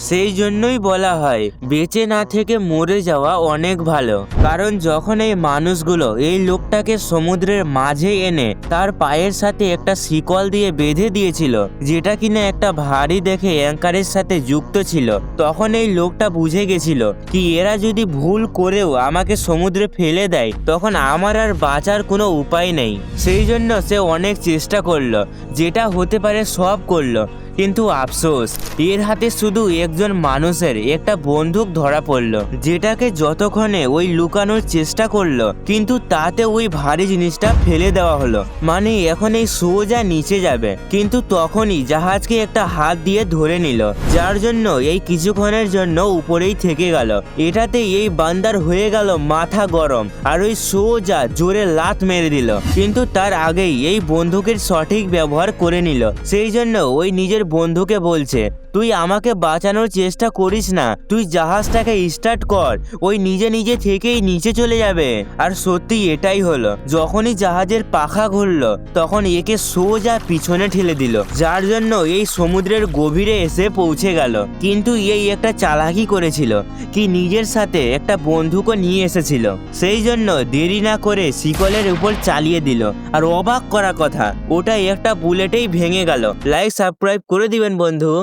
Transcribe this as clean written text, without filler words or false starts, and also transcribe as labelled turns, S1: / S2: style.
S1: সেই জন্যই বলা হয় বেঁচে না থেকে মরে যাওয়া অনেক ভালো। কারণ যখন এই মানুষগুলো এই লোকটাকে সমুদ্রের মাঝে এনে তার পায়ের সাথে একটা শিকল দিয়ে বেঁধে দিয়েছিল, যেটা কিনা একটা ভারী দেখে অ্যাঙ্কারের সাথে যুক্ত ছিল, তখন এই লোকটা বুঝে গেছিল কি এরা যদি ভুল করেও আমাকে সমুদ্রে ফেলে দেয় তখন আমার আর বাঁচার কোনো উপায় নেই। সেই জন্য সে অনেক চেষ্টা করলো, যেটা হতে পারে সব করলো, কিন্তু আফসোস এর হাতে শুধু একজন মানুষের একটা বন্দুক ধরা পড়লো, যেটাকে যতক্ষণে ওই লুকানোর চেষ্টা করলো কিন্তু তাতে ওই ভারী জিনিসটা ফেলে দেওয়া হলো। মানে এখন এই সোজা নিচে যাবে, কিন্তু তখনই জাহাজকে একটা হাত দিয়ে ধরে নিল, যার জন্য এই কিছুক্ষণের জন্য উপরেই থেকে গেল। এটাতে এই বান্দার হয়ে গেল মাথা গরম আর ওই সোজা জোরে লাত মেরে দিল, কিন্তু তার আগেই এই বন্দুকের সঠিক ব্যবহার করে নিল। সেই জন্য ওই নিজের বন্ধুকে বলছে, তুই আমাকে বাঁচানোর চেষ্টা করিস না, তুই জাহাজটাকে স্টার্ট কর, ওই নিজে নিজে থেকেই নিচে চলে যাবে। আর সত্যি এটাই হলো, যখনই জাহাজের পাখা ঘুরলো তখন একে সোজা পিছনে ঠেলে দিল, যার জন্য এই সমুদ্রের গভীরে এসে পৌঁছে গেল। কিন্তু এই একটা চালাকি করেছিল কি নিজের সাথে একটা বন্দুকও নিয়ে এসেছিল, সেই জন্য দেরি না করে শিকলের উপর চালিয়ে দিল। আর অবাক করা কথা, ওটা একটা বুলেটেই ভেঙে গেল। লাইক সাবস্ক্রাইব করে দিবেন বন্ধু।